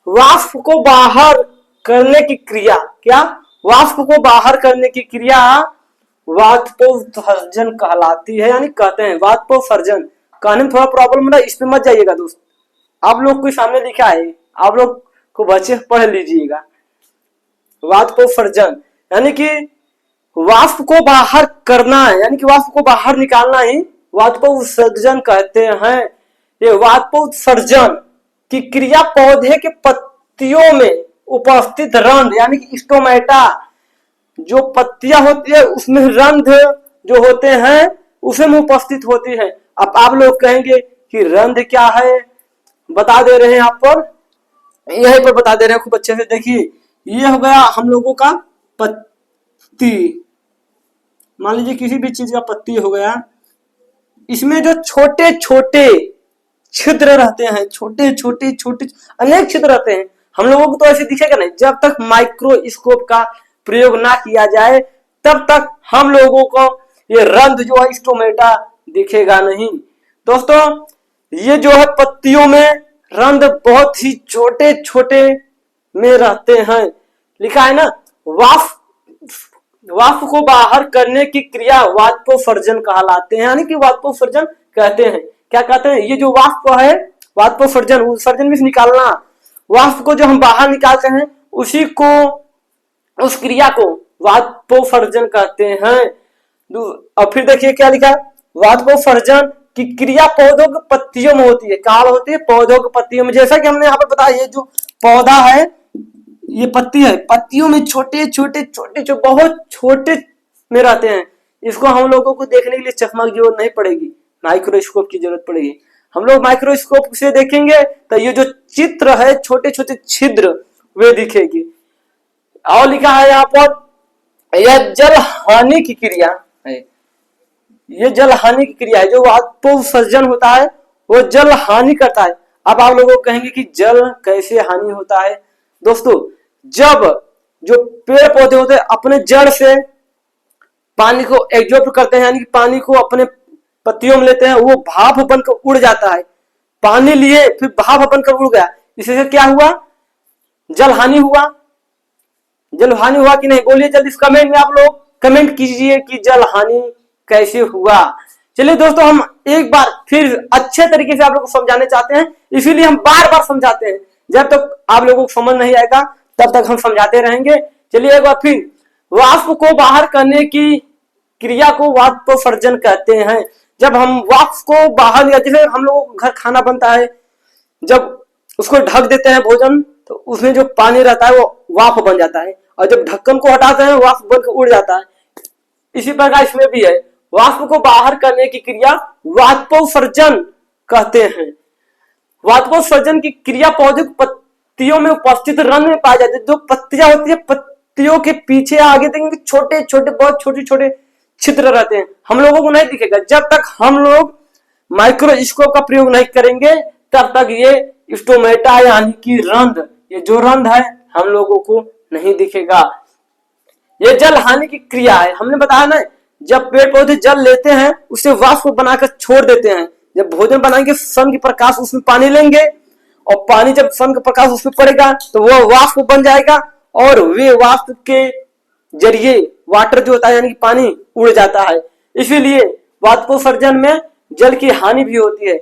वाष्प को बाहर करने की क्रिया। क्या? वाष्प को बाहर करने की क्रिया वाष्पोत्सर्जन कहलाती है, यानी कहते हैं वाष्पोत्सर्जन। कहने में थोड़ा प्रॉब्लम है, इसमें मत जाइएगा दोस्त, आप लोग के सामने लिखा है, आप लोग को बच्चे पढ़ लीजिएगा। वाष्पोत्सर्जन यानी कि वाष्प को बाहर करना है, यानी कि वाष्प को बाहर निकालना ही वाष्पोत्सर्जन कहते हैं। ये वाष्पोत्सर्जन की क्रिया पौधे के पत्तियों में उपस्थित रंध्र, यानी कि स्टोमेटा, जो पत्तियां होती है उसमें रंध्र जो होते हैं उसे में उपस्थित होती है। अब आप लोग कहेंगे कि रंध्र क्या है, बता दे रहे हैं आप पर, यहीं पर बता दे रहे हैं खूब अच्छे से। देखिए ये हो गया हम लोगों का पत्ती, मान लीजिए किसी भी चीज का पत्ती हो गया, इसमें जो छोटे छोटे छिद्र रहते हैं, छोटे छोटे अनेक छिद्र रहते हैं। हम लोगों को तो ऐसे दिखेगा नहीं, जब तक माइक्रोस्कोप का प्रयोग ना किया जाए तब तक हम लोगों को ये रंध्र जो है स्टोमेटा दिखेगा नहीं। दोस्तों ये जो है पत्तियों में रंध्र बहुत ही छोटे छोटे में रहते हैं। लिखा है ना वाष्प को बाहर करने की क्रिया वाष्पोत्सर्जन कहलाते हैं, यानी कि वाष्पोत्सर्जन कहते हैं। क्या कहते हैं? ये जो वाष्प है वाष्पोत्सर्जन, उत्सर्जन में निकालना, वाष्प को जो हम बाहर निकालते हैं उसी को, उस क्रिया को वाष्पोत्सर्जन कहते हैं। और फिर देखिए क्या लिखा है? वाष्पोत्सर्जन की क्रिया पौधों की पत्तियों में होती है। कहाँ होती है? पौधों की पत्तियों में। जैसा कि हमने यहाँ पर बताया, ये जो पौधा है, ये पत्ती है, पत्तियों में छोटे छोटे छोटे जो बहुत छोटे में रहते हैं। इसको हम लोगों को देखने के लिए चश्मा की जरूरत नहीं पड़ेगी, माइक्रोस्कोप की जरूरत पड़ेगी। हम लोग माइक्रोस्कोप से देखेंगे तो ये जो चित्र है, छोटे छोटे छिद्र वे दिखेगी। और लिखा है यहाँ पर, यह जल हानि की क्रिया है। ये जल हानि की क्रिया है। जो वाष्पोत्सर्जन होता है वो जल हानि करता है। अब आप लोगों को कहेंगे कि जल कैसे हानि होता है? दोस्तों, जब जो पेड़ पौधे होते हैं अपने जड़ से पानी को एब्जॉर्ब करते हैं, यानी कि पानी को अपने पत्तियों में लेते हैं, वो भाप बनकर उड़ जाता है। पानी लिए फिर भाप बनकर उड़ गया, इससे क्या हुआ? जल हानि हुआ। जल हानि हुआ कि नहीं? बोलिए जल्दी इस कमेंट में, आप लोग कमेंट कीजिए कि जल हानि कैसे हुआ। चलिए दोस्तों, हम एक बार फिर अच्छे तरीके से आप लोगों को समझाने चाहते हैं, इसीलिए हम बार बार समझाते हैं। जब तक आप लोगों को समझ नहीं आएगा तब तक हम समझाते रहेंगे। चलिए एक बार फिर, वाष्प को बाहर करने की क्रिया को वाष्पोत्सर्जन कहते हैं। जब हम वाष्प को बाहर, जैसे हम लोगों को घर खाना बनता है, जब उसको ढक देते हैं भोजन, तो उसमें जो पानी रहता है वो वाष्प बन जाता है, और जब ढक्कन को हटाते हैं वाष्प बनकर उड़ जाता है। इसी प्रकार इसमें भी है, वाष्प को बाहर करने की क्रिया वाष्पोत्सर्जन कहते हैं। वाष्पोत्सर्जन की क्रिया पौधे की पत्तियों में उपस्थित रंध्र में पाई जाती है। जो पत्तियां होती है, पत्तियों के पीछे आगे देखेंगे छोटे छोटे, बहुत छोटे छोटे छिद्र रहते हैं। हम लोगों को नहीं दिखेगा। जब तक हम लोग माइक्रोस्कोप का प्रयोग नहीं करेंगे तब तक ये स्टोमेटा यानी कि रंध्र, ये जो रंध्र है हम लोगों को नहीं दिखेगा। ये जल हानि की क्रिया है। हमने बताया ना, जब पेड़ पौधे जल लेते हैं उसे वाष्प बनाकर छोड़ देते हैं। जब भोजन बनाएंगे, सन की प्रकाश उसमें पानी लेंगे, और पानी जब सन का प्रकाश उसमें पड़ेगा तो वह वाष्प बन जाएगा, और वे वाष्प के जरिए वाटर जो होता है यानी कि पानी उड़ जाता है। इसीलिए वाष्पोत्सर्जन में जल की हानि भी होती है।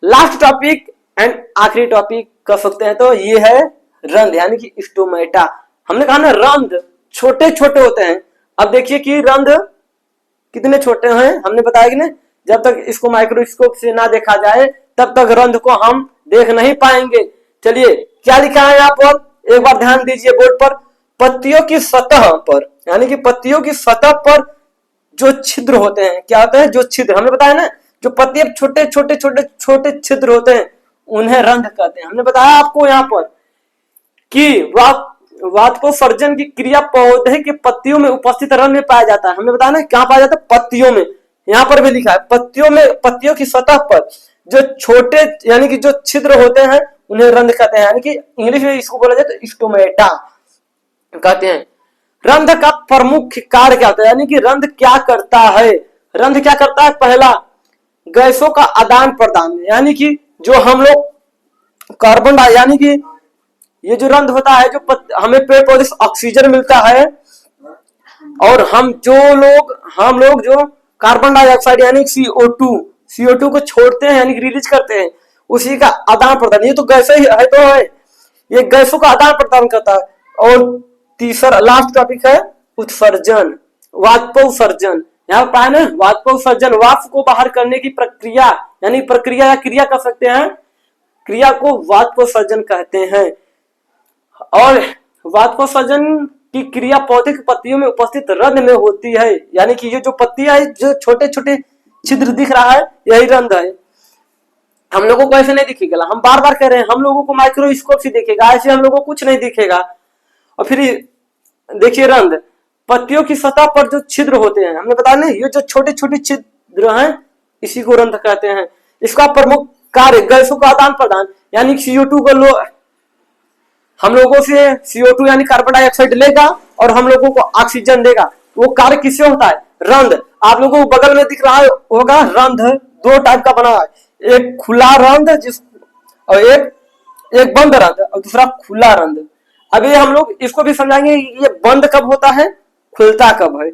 लास्ट टॉपिक एंड आखिरी टॉपिक कर सकते हैं तो ये है रंध्र यानी कि स्टोमेटा। हमने कहा ना, रंध्र छोटे छोटे होते हैं। अब देखिए कि रंध्र कितने छोटे हैं, हमने बताया कि ना, जब तक इसको माइक्रोस्कोप से ना देखा जाए तब तक रंध्र को हम देख नहीं पाएंगे। चलिए क्या लिखा है यहाँ पर, एक बार ध्यान दीजिए बोर्ड पर। पत्तियों की सतह पर, यानी कि पत्तियों की सतह पर जो छिद्र होते हैं, क्या होते हैं? जो छिद्र, हमने बताया ना, जो पत्तियां छोटे छोटे छोटे छोटे छिद्र होते हैं उन्हें रंध्र कहते हैं। हमने बताया आपको यहाँ पर कि वाष्पोत्सर्जन की क्रिया पौधे के पत्तियों में उपस्थित रंध्र में पाया जाता है। हमने बताया ना, कहाँ पाया जाता है? पत्तियों में। यहाँ पर भी लिखा है पत्तियों में, पत्तियों की सतह पर जो छोटे यानी कि जो छिद्र होते हैं उन्हें रंध्र कहते हैं, यानी कि इंग्लिश में इसको बोला जाए तो स्टोमेटा कहते हैं। रंध्र का प्रमुख कार्य क्या होता है, यानी कि रंध्र क्या करता है? रंध्र क्या करता है? पहला, गैसों का आदान प्रदान, यानी कि जो हम लोग कार्बन डाई, यानी कि ये जो रंध्र होता है, जो हमें पेड़ पौधे से ऑक्सीजन मिलता है, और हम लोग जो कार्बन डाइऑक्साइड यानी CO2 को छोड़ते हैं यानी कि रिलीज करते हैं, उसी का आदान प्रदान। ये तो गैसें ही है, तो है, ये गैसों का आदान प्रदान करता है। और तीसरा लास्ट टॉपिक है उत्सर्जन, वाष्पोत्सर्जन। यहाँ पाया ना, वाष्पोत्सर्जन वाष्प को बाहर करने की प्रक्रिया, यानी प्रक्रिया या क्रिया कर सकते हैं, क्रिया को वाष्पोत्सर्जन कहते हैं। और वाष्पोत्सर्जन की क्रिया पौधे की पत्तियों में उपस्थित रंध्र में होती है, यानी कि ये जो पत्तियां है, जो छोटे छोटे छिद्र दिख रहा है, यही रंध्र है। हम लोगों को ऐसे नहीं दिखेगा, हम बार बार कह रहे हैं, हम लोगों को माइक्रोस्कोप से दिखेगा, ऐसे हम लोगों को कुछ नहीं दिखेगा। और फिर देखिए रंध्र, पत्तियों की सतह पर जो छिद्र होते हैं, हमने बताया नहीं, ये जो छोटे छोटे छिद्र हैं इसी को रंध्र कहते हैं। इसका प्रमुख कार्य गैसों का आदान प्रदान, यानी CO2 को हम लोगों से CO2 यानी कार्बन डाइऑक्साइड लेगा और हम लोगों को ऑक्सीजन देगा। वो कार्य किससे होता है? रंध्र। आप लोगों को बगल में दिख रहा होगा रंध्र, दो टाइप का बना है, एक खुला रंध्र और एक बंद रंध्र, और दूसरा खुला रंध्र। अभी हम लोग इसको भी समझाएंगे ये बंद कब होता है, खुलता कब है।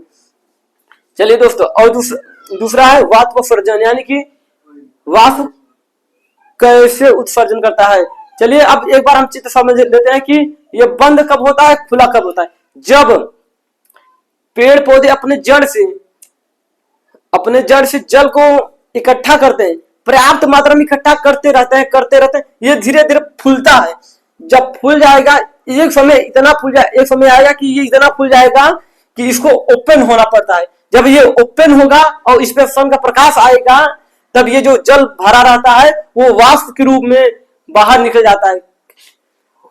चलिए दोस्तों, और दूसरा है वाष्पोत्सर्जन, यानी कि वाष्प कैसे उत्सर्जन करता है। चलिए अब एक बार हम चित्र समझ लेते हैं कि ये बंद कब होता है, खुला कब होता है। जब पेड़ पौधे अपने जड़ से जल को इकट्ठा करते हैं, पर्याप्त मात्रा में इकट्ठा करते रहते हैं, ये धीरे धीरे फूलता है। जब फूल जाएगा एक समय इतना फूल जाए, एक समय आएगा कि ये इतना फूल जाएगा कि इसको ओपन होना पड़ता है। जब ये ओपन होगा और इस पे सन का प्रकाश आएगा, तब ये जो जल भरा रहता है वो वाष्प के रूप में बाहर निकल जाता है।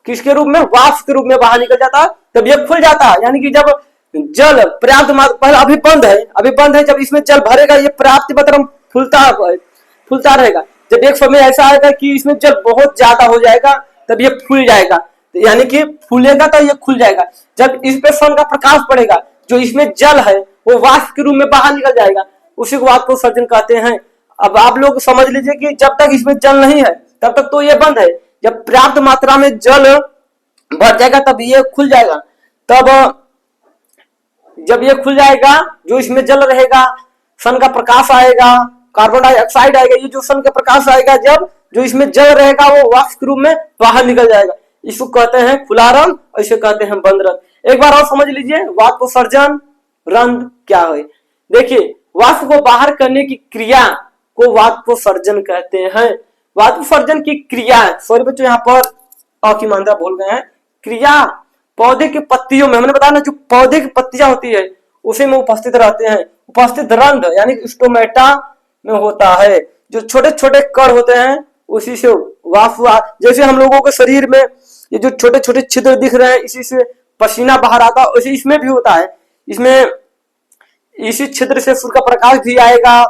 किसके रूप में? वाष्प के रूप में बाहर निकल जाता है, तब ये खुल जाता है। यानी कि जब जल पर्याप्त मात्रा, पहले अभी बंद है, जब इसमें जल भरेगा ये पर्याप्त मात्रा में फूलता रहेगा। जब एक समय ऐसा आएगा कि इसमें जल बहुत ज्यादा हो जाएगा, तब ये फूल जाएगा। तो यानी कि फूलेगा तो ये खुल जाएगा। जब इस पे सन का प्रकाश पड़ेगा, जो इसमें जल है वो वाष्प के रूप में बाहर निकल जाएगा, उसी को वाष्प उत्सर्जन कहते हैं। अब आप लोग समझ लीजिए कि जब तक इसमें जल नहीं है तब तक तो ये बंद है। जब पर्याप्त मात्रा में जल भर जाएगा तब ये खुल जाएगा। तब जब ये खुल जाएगा, जो इसमें जल रहेगा, सन का प्रकाश आएगा, कार्बन डाइऑक्साइड आएगा, ये जो सन का प्रकाश आएगा, जब जो इसमें जल रहेगा वो वाष्प के रूप में बाहर निकल जाएगा। इसको कहते हैं खुला रंध्र और इसे कहते हैं बंद रंध्र। एक बार और समझ लीजिए वाष्प उत्सर्जन रंध्र क्या है। देखिए, वाष्प को बाहर करने की क्रिया को वाष्प उत्सर्जन कहते हैं। वाष्प उत्सर्जन की क्रिया, सॉरी बच्चों यहाँ पर अ की मात्रा भूल गए हैं, क्रिया पौधे की पत्तियों में, हमने बताया ना, जो पौधे की पत्तियां होती है उसी में उपस्थित रहते हैं। उपस्थित रंध्र यानी स्टोमेटा में होता है। जो छोटे छोटे कण होते हैं उसी से वाष्प, जैसे हम लोगों के शरीर में ये जो छोटे छोटे छिद्र दिख रहे हैं, इसी से पसीना बाहर आता है, उसी इसमें भी होता है। इसमें इसी छिद्र से सूर्य का प्रकाश भी आएगा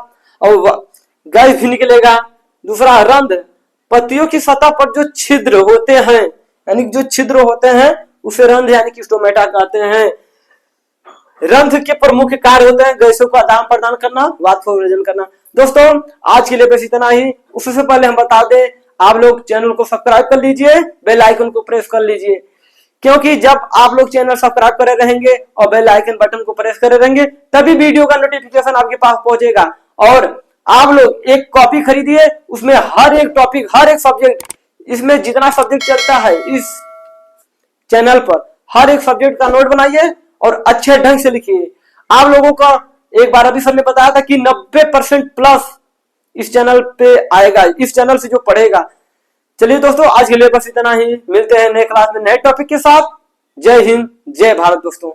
और गैस भी निकलेगा। दूसरा रंध्र, पत्तियों की सतह पर जो छिद्र होते हैं, यानी जो छिद्र होते हैं उसे रंध्र यानी कि स्टोमेटा कहते हैं। रंध्र के प्रमुख कार्य होते हैं गैसों का आदान प्रदान करना, वाष्प उत्सर्जन करना। दोस्तों आज के लिए बस इतना ही। उससे पहले हम बता दें, आप लोग चैनल को सब्सक्राइब कर लीजिए, बेल आइकन को प्रेस कर लीजिए, क्योंकि जब आप लोग चैनल सब्सक्राइब करे रहेंगे और बेल आइकन बटन को प्रेस करे रहेंगे तभी वीडियो का नोटिफिकेशन आपके पास पहुंचेगा। और आप लोग एक कॉपी खरीदिए, उसमें हर एक टॉपिक, हर एक सब्जेक्ट, इसमें जितना सब्जेक्ट चलता है इस चैनल पर, हर एक सब्जेक्ट का नोट बनाइए और अच्छे ढंग से लिखिए। आप लोगों का एक बार अभी सर ने बताया था कि 90% प्लस इस चैनल पे आएगा, इस चैनल से जो पढ़ेगा। चलिए दोस्तों आज के लिए बस इतना ही, मिलते हैं नए क्लास में नए टॉपिक के साथ। जय हिंद, जय भारत दोस्तों।